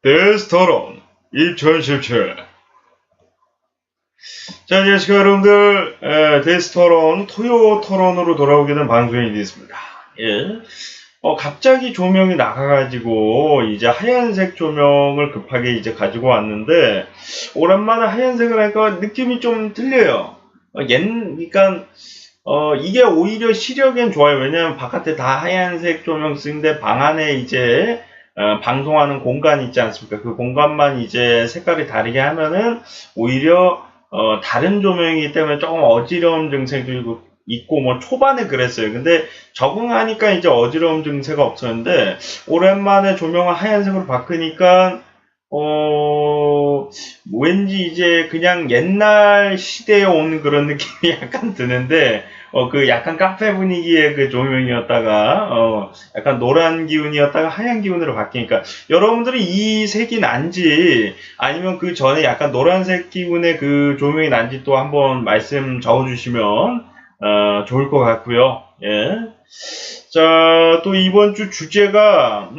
데스토론 2017. 자, 안녕하십니까 여러분들. 데스토론 토요 토론으로 돌아오게 된 방송이 되었습니다. 예. 갑자기 조명이 나가가지고 이제 하얀색 조명을 급하게 이제 가지고 왔는데, 오랜만에 하얀색을 하니까 느낌이 좀 틀려요. 그러니까 이게 오히려 시력엔 좋아요. 왜냐면 바깥에 다 하얀색 조명 쓰는데 방 안에 이제 방송하는 공간 있지 않습니까? 그 공간만 이제 색깔이 다르게 하면은 오히려 다른 조명이기 때문에 조금 어지러움 증세도 있고 뭐 초반에 그랬어요. 근데 적응하니까 이제 어지러움 증세가 없었는데, 오랜만에 조명을 하얀색으로 바꾸니까 왠지 이제 그냥 옛날 시대에 온 그런 느낌이 약간 드는데, 그 약간 카페 분위기의 그 조명이었다가, 약간 노란 기운이었다가 하얀 기운으로 바뀌니까, 여러분들이 이 색이 난지, 아니면 그 전에 약간 노란색 기운의 그 조명이 난지 또 한번 말씀 적어주시면, 좋을 것 같고요. 예. 자, 또 이번 주 주제가,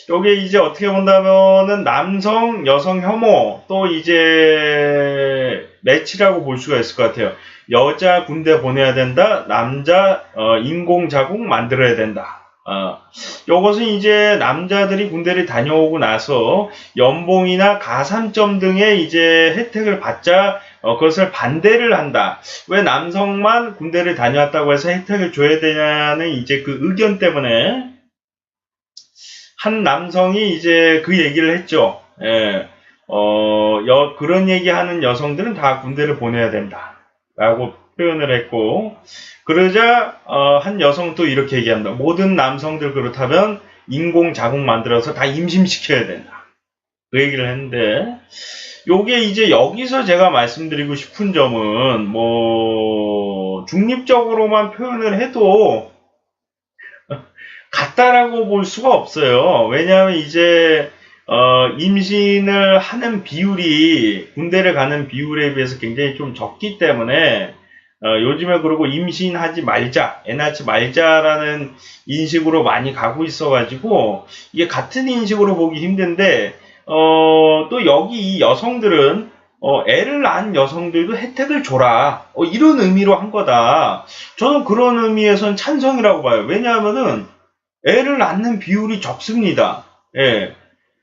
요게 이제 어떻게 본다면은 남성, 여성 혐오, 또 이제 매치라고 볼 수가 있을 것 같아요. 여자 군대 보내야 된다, 남자 인공자국 만들어야 된다. 요것은 이제 남자들이 군대를 다녀오고 나서 연봉이나 가산점 등의 이제 혜택을 받자 그것을 반대를 한다. 왜 남성만 군대를 다녀왔다고 해서 혜택을 줘야 되냐는 이제 그 의견 때문에 한 남성이 이제 그 얘기를 했죠. 예, 그런 얘기하는 여성들은 다 군대를 보내야 된다. 라고 표현을 했고, 그러자, 한 여성 또 이렇게 얘기합니다. 모든 남성들 그렇다면 인공자국 만들어서 다 임신시켜야 된다. 그 얘기를 했는데, 요게 이제 여기서 제가 말씀드리고 싶은 점은, 중립적으로만 표현을 해도, 같다라고 볼 수가 없어요. 왜냐하면 이제 임신을 하는 비율이 군대를 가는 비율에 비해서 굉장히 좀 적기 때문에 요즘에 그러고 임신하지 말자, 애 낳지 말자라는 인식으로 많이 가고 있어가지고 이게 같은 인식으로 보기 힘든데, 또 여기 이 여성들은 애를 낳은 여성들도 혜택을 줘라, 이런 의미로 한 거다. 저는 그런 의미에선 찬성이라고 봐요. 왜냐하면은 애를 낳는 비율이 적습니다. 예.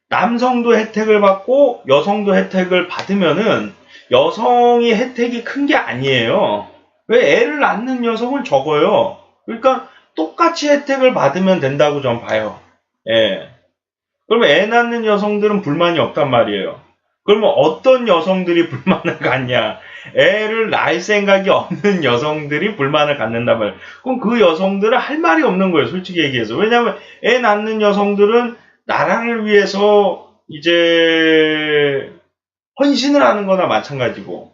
남성도 혜택을 받고 여성도 혜택을 받으면은 여성이 혜택이 큰 게 아니에요. 왜 애를 낳는 여성은 적어요? 그러니까 똑같이 혜택을 받으면 된다고 전 봐요. 예. 그러면 애 낳는 여성들은 불만이 없단 말이에요. 그러면 어떤 여성들이 불만을 갖냐? 애를 낳을 생각이 없는 여성들이 불만을 갖는단 말이에요. 그럼 그 여성들은 할 말이 없는 거예요, 솔직히 얘기해서. 왜냐하면 애 낳는 여성들은 나라를 위해서 이제 헌신을 하는 거나 마찬가지고,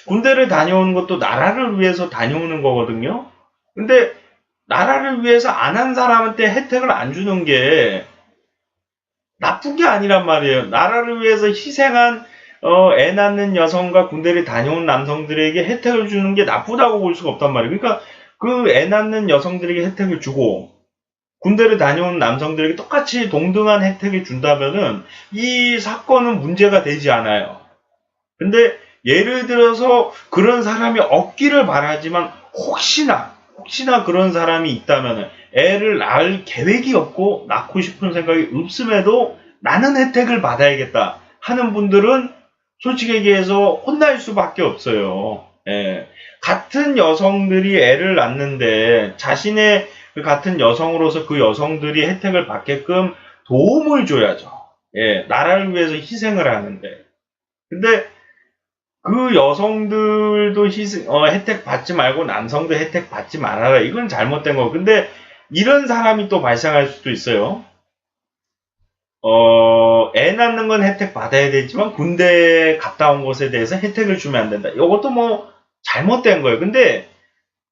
군대를 다녀오는 것도 나라를 위해서 다녀오는 거거든요. 근데 나라를 위해서 안 한 사람한테 혜택을 안 주는 게 나쁜 게 아니란 말이에요. 나라를 위해서 희생한 애 낳는 여성과 군대를 다녀온 남성들에게 혜택을 주는 게 나쁘다고 볼 수가 없단 말이에요. 그러니까 그 애 낳는 여성들에게 혜택을 주고 군대를 다녀온 남성들에게 똑같이 동등한 혜택을 준다면은 이 사건은 문제가 되지 않아요. 근데 예를 들어서 그런 사람이 없기를 바라지만 혹시나 그런 사람이 있다면, 애를 낳을 계획이 없고 낳고 싶은 생각이 없음에도 나는 혜택을 받아야겠다 하는 분들은 솔직히 얘기해서 혼날 수밖에 없어요. 예. 같은 여성들이 애를 낳는데 자신의 그 같은 여성으로서 그 여성들이 혜택을 받게끔 도움을 줘야죠. 예. 나라를 위해서 희생을 하는데. 근데 그 여성들도 혜택 받지 말고 남성도 혜택 받지 말아라. 이건 잘못된 거. 근데 이런 사람이 또 발생할 수도 있어요. 애 낳는 건 혜택 받아야 되지만 군대 갔다 온 것에 대해서 혜택을 주면 안 된다. 이것도 잘못된 거예요. 근데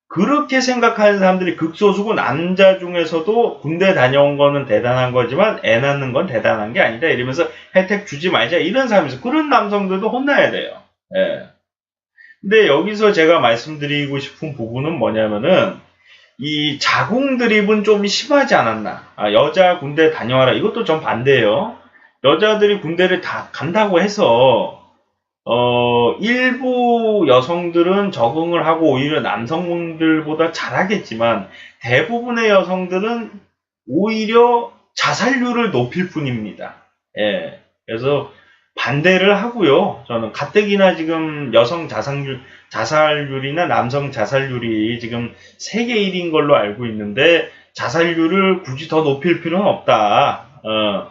그렇게 생각하는 사람들이 극소수고, 남자 중에서도 군대 다녀온 거는 대단한 거지만 애 낳는 건 대단한 게 아니다, 이러면서 혜택 주지 말자, 이런 사람이 있어요. 그런 남성들도 혼나야 돼요. 예. 근데 여기서 제가 말씀드리고 싶은 부분은 뭐냐면은, 이 자궁 드립은 좀 심하지 않았나. 여자 군대 다녀와라. 이것도 전 반대예요. 여자들이 군대를 다 간다고 해서 일부 여성들은 적응을 하고 오히려 남성들보다 잘하겠지만 대부분의 여성들은 오히려 자살률을 높일 뿐입니다. 예. 그래서 반대를 하고요. 저는 가뜩이나 지금 여성 자살률이나 남성 자살률이 지금 세계 1위인 걸로 알고 있는데 자살률을 굳이 더 높일 필요는 없다. 그러니까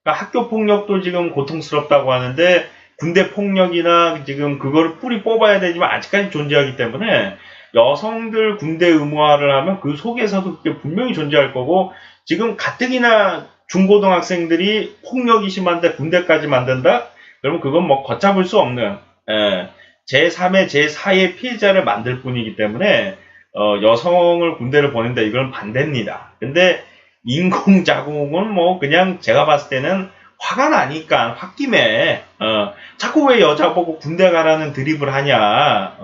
학교 폭력도 지금 고통스럽다고 하는데 군대 폭력이나 지금 그거를 뿌리 뽑아야 되지만 아직까지 존재하기 때문에 여성들 군대 의무화를 하면 그 속에서도 그게 분명히 존재할 거고 지금 가뜩이나 중고등학생들이 폭력이 심한데 군대까지 만든다? 그러면 그건 뭐 걷잡을 수 없는 제3의 제4의 피해자를 만들 뿐이기 때문에 여성을 군대를 보낸다 이건 반대입니다. 근데 인공자궁은 뭐 그냥 제가 봤을 때는 화가 나니까 홧김에 자꾸 왜 여자 보고 군대 가라는 드립을 하냐.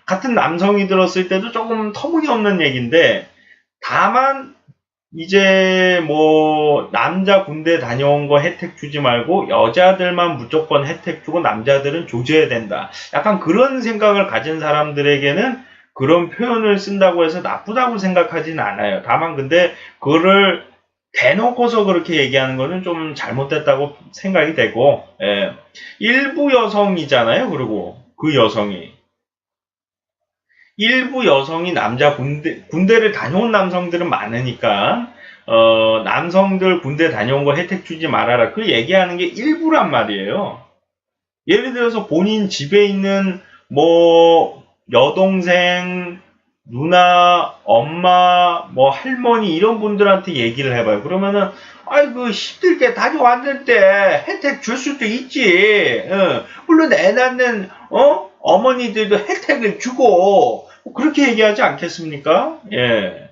같은 남성이 들었을 때도 조금 터무니없는 얘기인데 다만 이제 뭐 남자 군대 다녀온 거 혜택 주지 말고 여자들만 무조건 혜택 주고 남자들은 조져야 된다. 약간 그런 생각을 가진 사람들에게는 그런 표현을 쓴다고 해서 나쁘다고 생각하진 않아요. 다만 근데 그거를 대놓고서 그렇게 얘기하는 거는 좀 잘못됐다고 생각이 되고 일부 여성이잖아요. 그리고 그 여성이 일부 여성이 남자 군대를 다녀온 남성들은 많으니까 남성들 군대 다녀온 거 혜택 주지 말아라. 그 얘기하는 게 일부란 말이에요. 예를 들어서 본인 집에 있는 뭐 여동생, 누나, 엄마, 뭐 할머니 이런 분들한테 얘기를 해봐요. 그러면은 아이고 힘들게 다녀왔는데 혜택 줄 수도 있지. 물론 애 낳는 어머니들도 혜택을 주고 그렇게 얘기하지 않겠습니까? 예.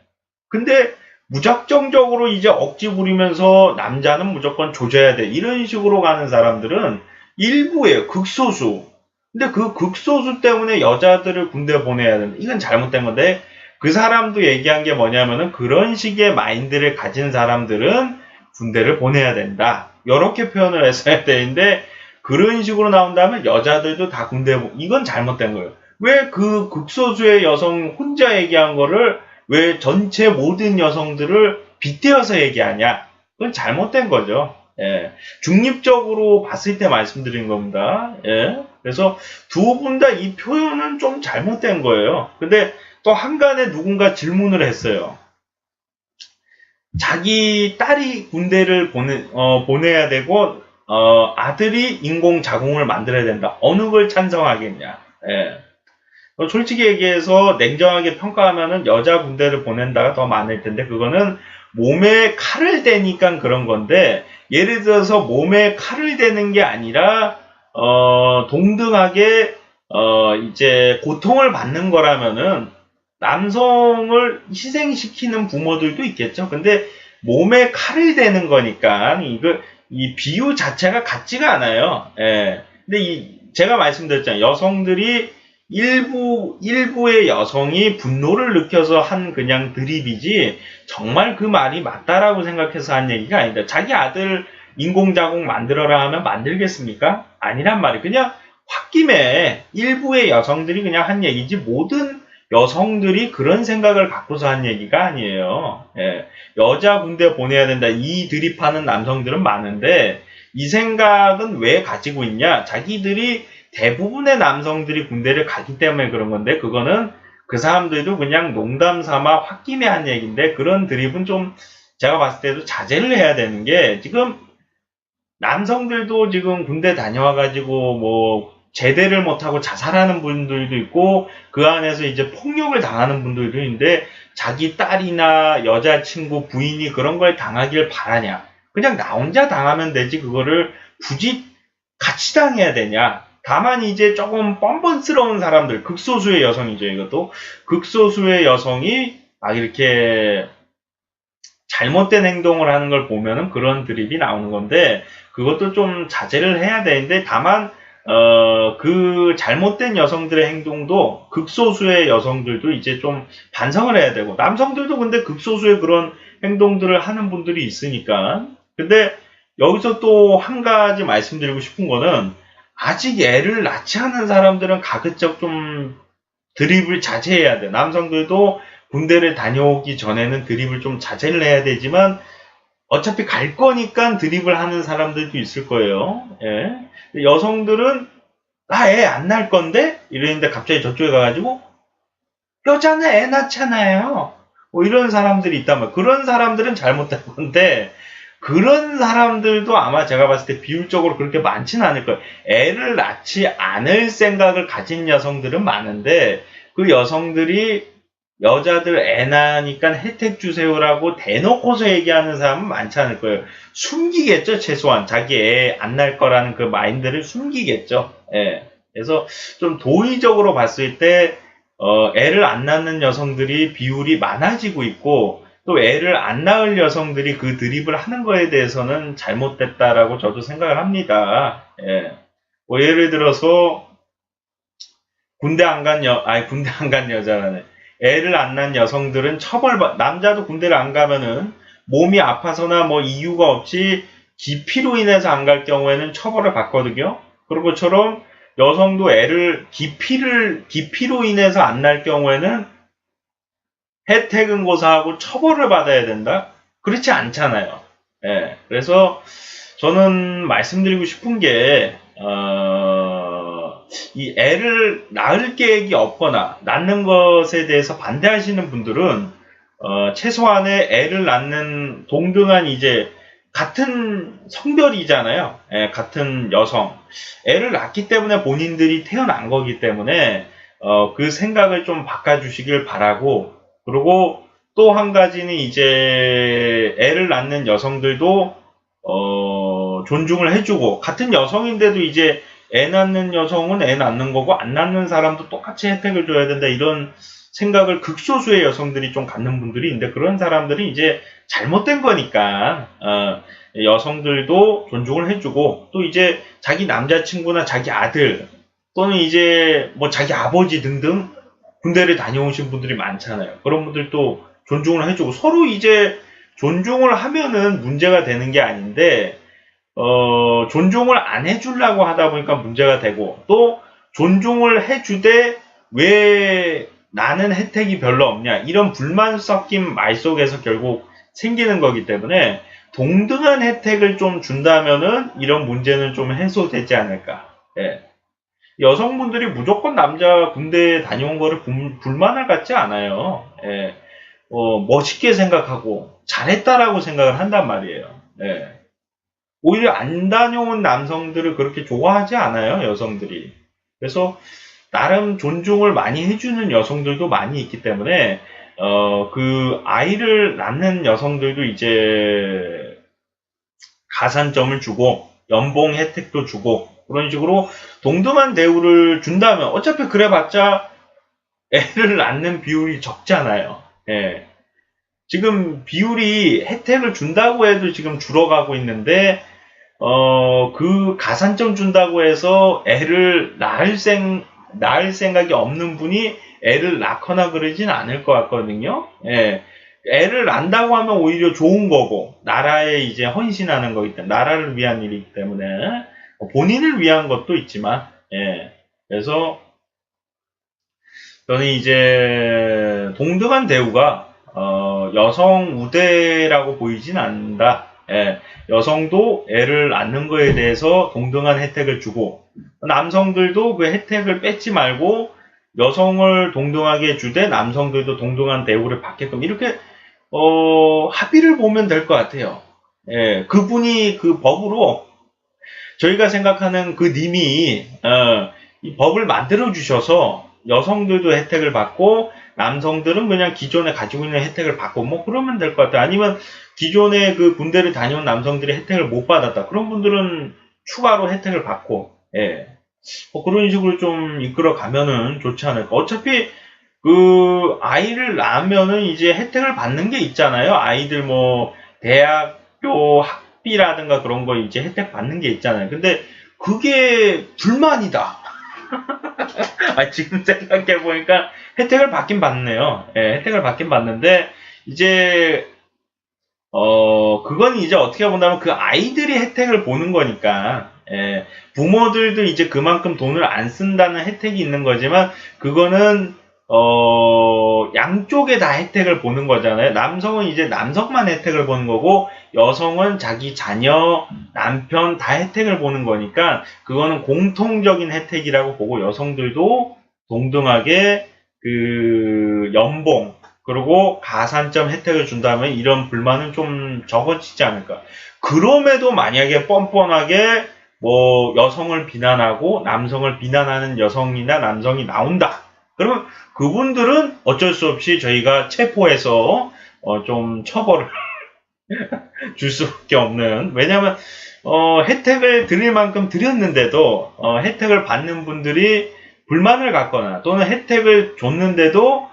근데 무작정적으로 이제 억지 부리면서 남자는 무조건 조져야 돼. 이런 식으로 가는 사람들은 일부예요. 극소수. 근데 그 극소수 때문에 여자들을 군대 보내야 된다. 이건 잘못된 건데 그 사람도 얘기한 게 뭐냐면은 그런 식의 마인드를 가진 사람들은 군대를 보내야 된다. 이렇게 표현을 했어야 되는데 그런 식으로 나온다면 여자들도 다 군대 이건 잘못된 거예요. 왜 그 극소수의 여성 혼자 얘기한 거를 왜 전체 모든 여성들을 빗대어서 얘기하냐? 그건 잘못된 거죠. 예. 중립적으로 봤을 때 말씀드린 겁니다. 예. 그래서 두 분 다 이 표현은 좀 잘못된 거예요. 근데 또 한간에 누군가 질문을 했어요. 자기 딸이 군대를 보내야 되고 아들이 인공자궁을 만들어야 된다. 어느 걸 찬성하겠냐? 예. 솔직히 얘기해서 냉정하게 평가하면은 여자 군대를 보낸다가 더 많을 텐데 그거는 몸에 칼을 대니까 그런 건데 예를 들어서 몸에 칼을 대는 게 아니라 동등하게 이제 고통을 받는 거라면은 남성을 희생시키는 부모들도 있겠죠. 근데 몸에 칼을 대는 거니까 이 비유 자체가 같지가 않아요. 예. 근데 제가 말씀드렸잖아요. 여성들이 일부의 여성이 분노를 느껴서 한 그냥 드립이지 정말 그 말이 맞다라고 생각해서 한 얘기가 아니다. 자기 아들 인공자궁 만들어라 하면 만들겠습니까? 아니란 말이에요. 그냥 홧김에 일부의 여성들이 그냥 한 얘기지 모든 여성들이 그런 생각을 갖고서 한 얘기가 아니에요. 예. 여자 군대 보내야 된다. 이 드립하는 남성들은 많은데 이 생각은 왜 가지고 있냐? 자기들이 대부분의 남성들이 군대를 가기 때문에 그런 건데 그거는 그 사람들도 그냥 농담 삼아 홧김에 한 얘기인데 그런 드립은 좀 제가 봤을 때도 자제를 해야 되는 게 지금 남성들도 지금 군대 다녀와가지고 뭐 제대를 못하고 자살하는 분들도 있고 그 안에서 이제 폭력을 당하는 분들도 있는데 자기 딸이나 여자친구 부인이 그런 걸 당하길 바라냐. 그냥 나 혼자 당하면 되지 그거를 굳이 같이 당해야 되냐. 다만 이제 조금 뻔뻔스러운 사람들, 극소수의 여성이죠, 이것도. 극소수의 여성이 막 이렇게 잘못된 행동을 하는 걸 보면은 그런 드립이 나오는 건데, 그것도 좀 자제를 해야 되는데, 다만, 그 잘못된 여성들의 행동도 극소수의 여성들도 이제 좀 반성을 해야 되고, 남성들도 근데 극소수의 그런 행동들을 하는 분들이 있으니까. 근데 여기서 또 한 가지 말씀드리고 싶은 거는, 아직 애를 낳지 않은 사람들은 가급적 좀 드립을 자제해야 돼. 남성들도 군대를 다녀오기 전에는 드립을 좀 자제를 해야 되지만, 어차피 갈 거니까 드립을 하는 사람들도 있을 거예요. 예. 여성들은 나 애 안 낳을 건데? 이러는데 갑자기 저쪽에 가가지고 여자는 애 낳잖아요. 뭐 이런 사람들이 있단 말이에요. 그런 사람들은 잘못된 건데, 그런 사람들도 아마 제가 봤을 때 비율적으로 그렇게 많지는 않을 거예요. 애를 낳지 않을 생각을 가진 여성들은 많은데, 그 여성들이 여자들 애 낳으니까 혜택 주세요라고 대놓고서 얘기하는 사람은 많지 않을 거예요. 숨기겠죠, 최소한. 자기 애 안 낳을 거라는 그 마인드를 숨기겠죠. 예. 그래서 좀 도의적으로 봤을 때, 애를 안 낳는 여성들이 비율이 많아지고 있고, 또 애를 안 낳을 여성들이 그 드립을 하는 거에 대해서는 잘못됐다라고 저도 생각을 합니다. 예. 뭐 예를 들어서 군대 안 간 여자라네. 애를 안 낳은 여성들은 남자도 군대를 안 가면은 몸이 아파서나 뭐 이유가 없이 기피로 인해서 안 갈 경우에는 처벌을 받거든요. 그런 것처럼 여성도 애를 기피로 인해서 안 낳을 경우에는 혜택은 고사하고 처벌을 받아야 된다? 그렇지 않잖아요. 예. 그래서 저는 말씀드리고 싶은 게, 이 애를 낳을 계획이 없거나 낳는 것에 대해서 반대하시는 분들은 최소한의 애를 낳는 동등한 이제 같은 성별이잖아요. 예, 같은 여성. 애를 낳기 때문에 본인들이 태어난 거기 때문에 그 생각을 좀 바꿔주시길 바라고, 그리고 또 한 가지는 이제 애를 낳는 여성들도 존중을 해주고, 같은 여성인데도 이제 애 낳는 여성은 애 낳는 거고 안 낳는 사람도 똑같이 혜택을 줘야 된다, 이런 생각을 극소수의 여성들이 좀 갖는 분들이 있는데, 그런 사람들이 이제 잘못된 거니까 여성들도 존중을 해주고, 또 이제 자기 남자친구나 자기 아들 또는 이제 뭐 자기 아버지 등등 군대를 다녀오신 분들이 많잖아요. 그런 분들도 존중을 해주고, 서로 이제 존중을 하면은 문제가 되는 게 아닌데, 존중을 안 해주려고 하다 보니까 문제가 되고, 또 존중을 해주되 왜 나는 혜택이 별로 없냐, 이런 불만 섞인 말 속에서 결국 생기는 거기 때문에, 동등한 혜택을 좀 준다면은 이런 문제는 좀 해소되지 않을까. 예. 여성분들이 무조건 남자 군대에 다녀온 거를 불만할 같지 않아요. 예. 멋있게 생각하고 잘했다라고 생각을 한단 말이에요. 예. 오히려 안 다녀온 남성들을 그렇게 좋아하지 않아요, 여성들이. 그래서 나름 존중을 많이 해주는 여성들도 많이 있기 때문에 그 아이를 낳는 여성들도 이제 가산점을 주고 연봉 혜택도 주고 그런 식으로 동등한 대우를 준다면, 어차피 그래봤자 애를 낳는 비율이 적잖아요. 예. 지금 비율이 혜택을 준다고 해도 지금 줄어가고 있는데, 그 가산점 준다고 해서 애를 낳을 생각이 없는 분이 애를 낳거나 그러진 않을 것 같거든요. 예. 애를 낳는다고 하면 오히려 좋은 거고, 나라에 이제 헌신하는 거기 때문에, 나라를 위한 일이기 때문에, 본인을 위한 것도 있지만, 예. 그래서, 저는 이제, 동등한 대우가, 여성 우대라고 보이진 않는다. 예. 여성도 애를 낳는 거에 대해서 동등한 혜택을 주고, 남성들도 그 혜택을 뺏지 말고, 여성을 동등하게 주되 남성들도 동등한 대우를 받게끔, 이렇게 합의를 보면 될 것 같아요. 예, 그분이 그 법으로, 저희가 생각하는 그 님이 이 법을 만들어 주셔서 여성들도 혜택을 받고 남성들은 그냥 기존에 가지고 있는 혜택을 받고 뭐 그러면 될 것 같아요. 아니면 기존에 그 군대를 다녀온 남성들이 혜택을 못 받았다, 그런 분들은 추가로 혜택을 받고, 예, 뭐 그런 식으로 좀 이끌어 가면은 좋지 않을까. 어차피 그 아이를 낳으면은 이제 혜택을 받는 게 있잖아요. 아이들 뭐 대학교 학비라든가 그런 거 이제 혜택 받는 게 있잖아요. 근데 그게 불만이다. 지금 생각해보니까 혜택을 받긴 받네요. 예, 혜택을 받긴 받는데, 이제, 그건 이제 어떻게 본다면 그 아이들이 혜택을 보는 거니까, 예, 부모들도 이제 그만큼 돈을 안 쓴다는 혜택이 있는 거지만, 그거는, 양쪽에 다 혜택을 보는 거잖아요. 남성은 이제 남성만 혜택을 보는 거고, 여성은 자기 자녀, 남편 다 혜택을 보는 거니까, 그거는 공통적인 혜택이라고 보고, 여성들도 동등하게 그 연봉, 그리고 가산점 혜택을 준다면 이런 불만은 좀 적어지지 않을까. 그럼에도 만약에 뻔뻔하게 뭐 여성을 비난하고 남성을 비난하는 여성이나 남성이 나온다. 그러면 그분들은 어쩔 수 없이 저희가 체포해서 좀 처벌을 줄 수밖에 없는. 왜냐하면 혜택을 드릴 만큼 드렸는데도 혜택을 받는 분들이 불만을 갖거나 또는 혜택을 줬는데도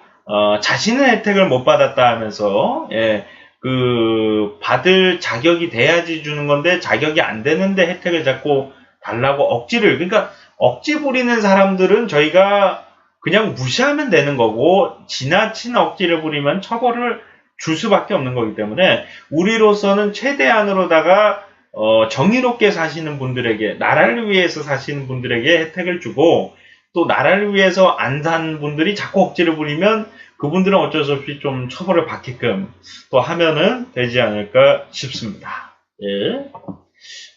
자신은 혜택을 못 받았다 하면서 예, 그 받을 자격이 돼야지 주는 건데 자격이 안 되는데 혜택을 자꾸 달라고 억지를, 그러니까 억지 부리는 사람들은 저희가 그냥 무시하면 되는 거고, 지나친 억지를 부리면 처벌을 줄 수밖에 없는 거기 때문에 우리로서는 최대한으로다가 정의롭게 사시는 분들에게, 나라를 위해서 사시는 분들에게 혜택을 주고, 또 나라를 위해서 안 산 분들이 자꾸 억지를 부리면 그분들은 어쩔 수 없이 좀 처벌을 받게끔 또 하면은 되지 않을까 싶습니다. 예.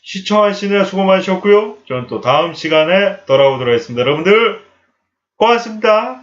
시청하시느라 수고 많으셨고요. 저는 또 다음 시간에 돌아오도록 하겠습니다. 여러분들 고맙습니다.